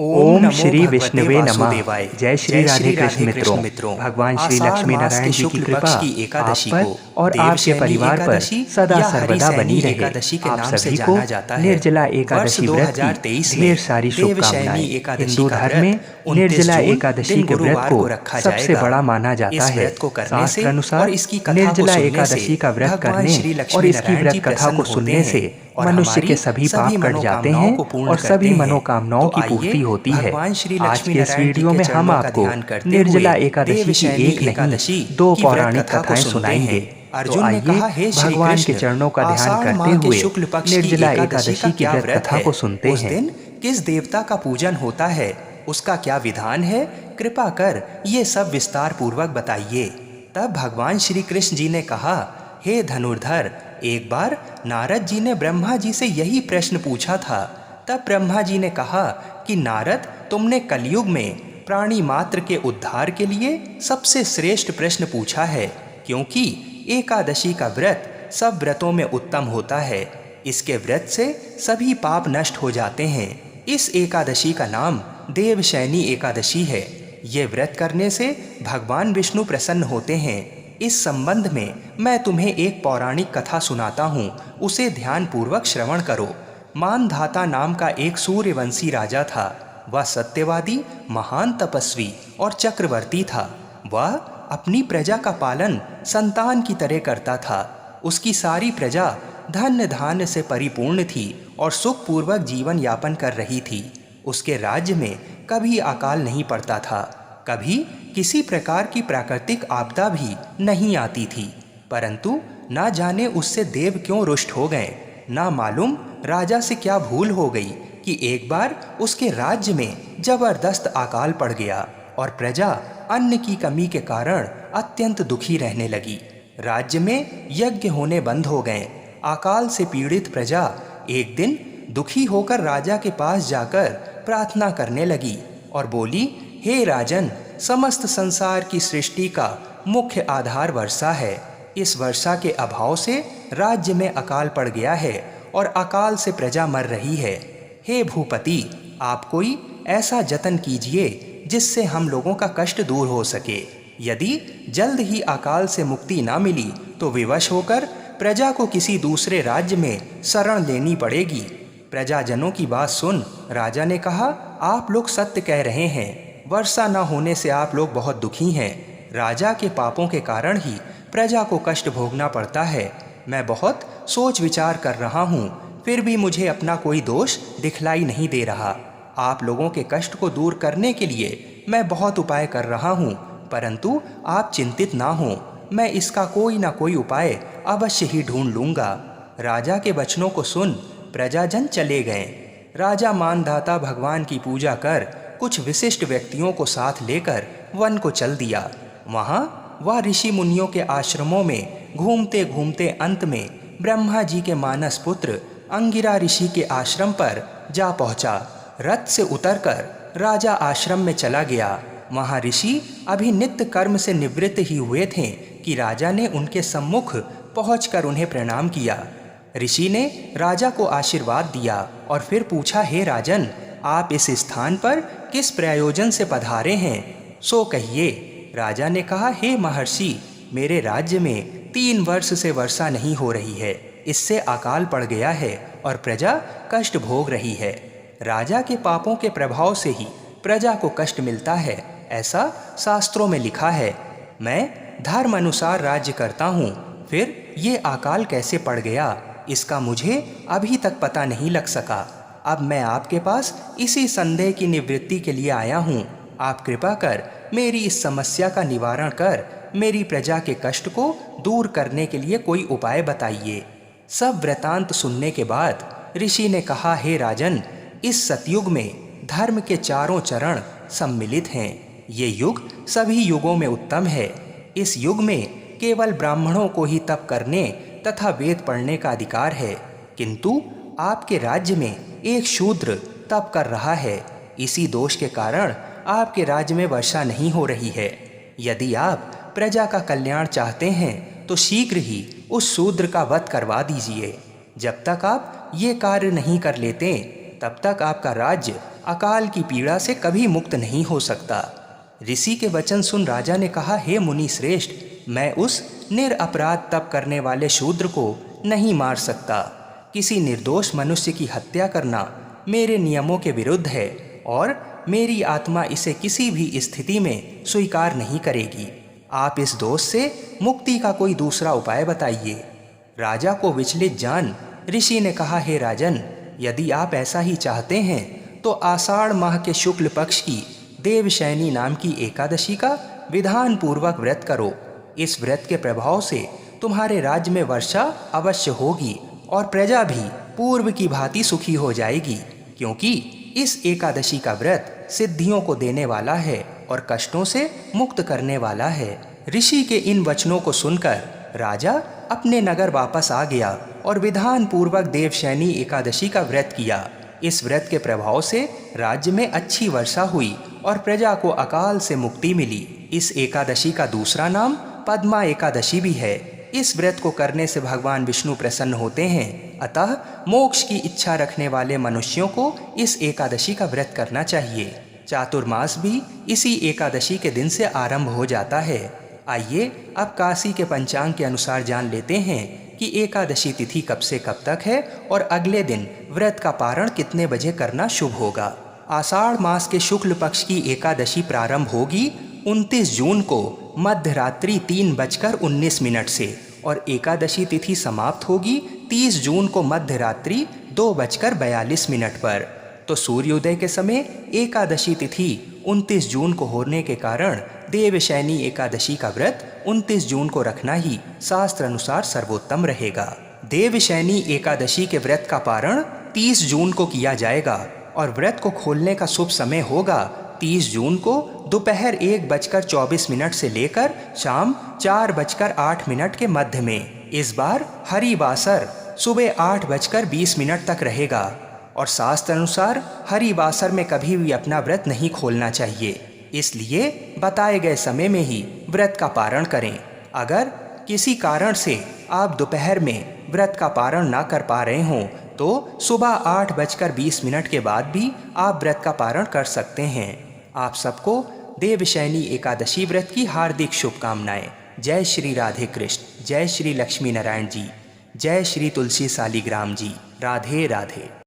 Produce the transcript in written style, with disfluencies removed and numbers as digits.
ओम श्री विष्णुवे नमः। वासुदेवाय। जय श्री राधे कृष्ण मित्रों। भगवान श्री लक्ष्मी नारायण जी की कृपा आप पर और आपके परिवार पर सदा सर्वदा बनी रहे। आप सभी को निर्जला एकादशी व्रत की ढेर सारी शुभकामनाएं। हिंदू धर्म में निर्जला एकादशी के व्रत को सबसे बड़ा माना जाता है। शास्त्र अनुसार निर्जला एकादशी का व्रत करने और इसकी व्रत कथा को सुनने से मनुष्य के सभी पाप कट जाते हैं और सभी मनोकामनाओं की पूर्ति होती है। आज के इस वीडियो में हम आपको निर्जला एकादशी की एक नहीं दो पौराणिक कथाएं सुनाएंगे। तो आइए भगवान के चरणों का ध्यान करते हुए निर्जला एकादशी की व्रत कथा को सुनते हैं। उस दिन किस देवता का पूजन होता है, उसका क्या विधान है, कृपा कर ये सब विस्तार पूर्वक बताइए। तब भगवान श्री कृष्ण जी ने कहा, हे धनुर्धर, एक बार नारद जी ने ब्रह्मा जी से यही प्रश्न पूछा था। तब ब्रह्मा जी ने कहा कि नारद, तुमने कलयुग में प्राणी मात्र के उद्धार के लिए सबसे श्रेष्ठ प्रश्न पूछा है, क्योंकि एकादशी का व्रत सब व्रतों में उत्तम होता है। इसके व्रत से सभी पाप नष्ट हो जाते हैं। इस एकादशी का नाम देवशयनी एकादशी है। ये व्रत करने से भगवान विष्णु प्रसन्न होते हैं। इस संबंध में मैं तुम्हें एक पौराणिक कथा सुनाता हूँ, उसे ध्यान पूर्वक श्रवण करो। मानधाता नाम का एक सूर्यवंशी राजा था। वह सत्यवादी, महान तपस्वी और चक्रवर्ती था। वह अपनी प्रजा का पालन संतान की तरह करता था। उसकी सारी प्रजा धन धान्य से परिपूर्ण थी और सुखपूर्वक जीवन यापन कर रही थी। उसके राज्य में कभी अकाल नहीं पड़ता था, कभी किसी प्रकार की प्राकृतिक आपदा भी नहीं आती थी। परंतु ना जाने उससे देव क्यों रुष्ट हो गए। ना मालूम राजा से क्या भूल हो गई कि एक बार उसके राज्य में जबरदस्त अकाल पड़ गया और प्रजा अन्न की कमी के कारण अत्यंत दुखी रहने लगी। राज्य में यज्ञ होने बंद हो गए। अकाल से पीड़ित प्रजा एक दिन दुखी होकर राजा के पास जाकर प्रार्थना करने लगी और बोली, हे राजन, समस्त संसार की सृष्टि का मुख्य आधार वर्षा है। इस वर्षा के अभाव से राज्य में अकाल पड़ गया है और अकाल से प्रजा मर रही है। हे भूपति, आप कोई ऐसा जतन कीजिए जिससे हम लोगों का कष्ट दूर हो सके। यदि जल्द ही अकाल से मुक्ति ना मिली तो विवश होकर प्रजा को किसी दूसरे राज्य में शरण लेनी पड़ेगी। प्रजाजनों की बात सुन राजा ने कहा, आप लोग सत्य कह रहे हैं। वर्षा न होने से आप लोग बहुत दुखी हैं। राजा के पापों के कारण ही प्रजा को कष्ट भोगना पड़ता है। मैं बहुत सोच विचार कर रहा हूँ, फिर भी मुझे अपना कोई दोष दिखलाई नहीं दे रहा। आप लोगों के कष्ट को दूर करने के लिए मैं बहुत उपाय कर रहा हूँ, परंतु आप चिंतित ना हो, मैं इसका कोई ना कोई उपाय अवश्य ही ढूंढ लूँगा। राजा के वचनों को सुन प्रजाजन चले गए। राजा मानधाता भगवान की पूजा कर कुछ विशिष्ट व्यक्तियों को साथ लेकर वन को चल दिया। वहाँ वह ऋषि मुनियों के आश्रमों में घूमते घूमते अंत में ब्रह्मा जी के मानस पुत्र अंगिरा ऋषि के आश्रम पर जा पहुँचा। रथ से उतरकर राजा आश्रम में चला गया। वहाँ ऋषि अभी नित्य कर्म से निवृत्त ही हुए थे कि राजा ने उनके सम्मुख पहुंचकर उन्हें प्रणाम किया। ऋषि ने राजा को आशीर्वाद दिया और फिर पूछा, हे राजन, आप इस स्थान पर किस प्रयोजन से पधारे हैं, सो कहिए। राजा ने कहा, हे महर्षि, मेरे राज्य में 3 वर्ष से वर्षा नहीं हो रही है। इससे अकाल पड़ गया है और प्रजा कष्ट भोग रही है। राजा के पापों के प्रभाव से ही प्रजा को कष्ट मिलता है, ऐसा शास्त्रों में लिखा है। मैं धर्म अनुसार राज्य करता हूँ, फिर ये अकाल कैसे पड़ गया, इसका मुझे अभी तक पता नहीं लग सका। अब मैं आपके पास इसी संदेह की निवृत्ति के लिए आया हूँ। आप कृपा कर मेरी इस समस्या का निवारण कर मेरी प्रजा के कष्ट को दूर करने के लिए कोई उपाय बताइए। सब वृतांत सुनने के बाद ऋषि ने कहा, हे राजन, इस सतयुग में धर्म के चारों चरण सम्मिलित हैं। ये युग सभी युगों में उत्तम है। इस युग में केवल ब्राह्मणों को ही तप करने तथा वेद पढ़ने का अधिकार है, किंतु आपके राज्य में एक शूद्र तप कर रहा है। इसी दोष के कारण आपके राज्य में वर्षा नहीं हो रही है। यदि आप प्रजा का कल्याण चाहते हैं तो शीघ्र ही उस शूद्र का वध करवा दीजिए। जब तक आप ये कार्य नहीं कर लेते तब तक आपका राज्य अकाल की पीड़ा से कभी मुक्त नहीं हो सकता। ऋषि के वचन सुन राजा ने कहा, हे मुनि श्रेष्ठ, मैं उस निरपराध तप करने वाले शूद्र को नहीं मार सकता। किसी निर्दोष मनुष्य की हत्या करना मेरे नियमों के विरुद्ध है और मेरी आत्मा इसे किसी भी स्थिति में स्वीकार नहीं करेगी। आप इस दोष से मुक्ति का कोई दूसरा उपाय बताइए। राजा को विचलित जान ऋषि ने कहा, हे राजन, यदि आप ऐसा ही चाहते हैं तो आषाढ़ माह के शुक्ल पक्ष की देवशयनी नाम की एकादशी का विधान पूर्वक व्रत करो। इस व्रत के प्रभाव से तुम्हारे राज्य में वर्षा अवश्य होगी और प्रजा भी पूर्व की भांति सुखी हो जाएगी, क्योंकि इस एकादशी का व्रत सिद्धियों को देने वाला है और कष्टों से मुक्त करने वाला है। ऋषि के इन वचनों को सुनकर राजा अपने नगर वापस आ गया और विधान पूर्वक देवशयनी एकादशी का व्रत किया। इस व्रत के प्रभाव से राज्य में अच्छी वर्षा हुई और प्रजा को अकाल से मुक्ति मिली। इस एकादशी का दूसरा नाम पद्मा एकादशी भी है। इस व्रत को करने से भगवान विष्णु प्रसन्न होते हैं, अतः मोक्ष की इच्छा रखने वाले मनुष्यों को इस एकादशी का व्रत करना चाहिए। चातुर्मास भी इसी एकादशी के दिन से आरंभ हो जाता है। आइए अब काशी के पंचांग के अनुसार जान लेते हैं कि एकादशी तिथि कब से कब तक है और अगले दिन व्रत का पारण कितने बजे करना शुभ होगा। आषाढ़ मास के शुक्ल पक्ष की एकादशी प्रारंभ होगी 29 जून को मध्य रात्रि 3:19 से और एकादशी तिथि समाप्त होगी 30 जून को मध्य रात्रि 2:42 पर। तो सूर्योदय के समय एकादशी तिथि 29 जून को होने के कारण देवशयनी एकादशी का व्रत 29 जून को रखना ही शास्त्र अनुसार सर्वोत्तम रहेगा। देवशयनी एकादशी के व्रत का पारण 30 जून को किया जाएगा और व्रत को खोलने का शुभ समय होगा 30 जून को दोपहर 1:24 से लेकर शाम 4:08 के मध्य में। इस बार हरिवासर सुबह 8:20 तक रहेगा और शास्त्र अनुसार हरिवासर में कभी भी अपना व्रत नहीं खोलना चाहिए, इसलिए बताए गए समय में ही व्रत का पारण करें। अगर किसी कारण से आप दोपहर में व्रत का पारण ना कर पा रहे हों तो सुबह 8:20 के बाद भी आप व्रत का पारण कर सकते हैं। आप सबको देवशयनी एकादशी व्रत की हार्दिक शुभकामनाएं। जय श्री राधे कृष्ण, जय श्री लक्ष्मी नारायण जी, जय श्री तुलसी सालीग्राम जी। राधे राधे।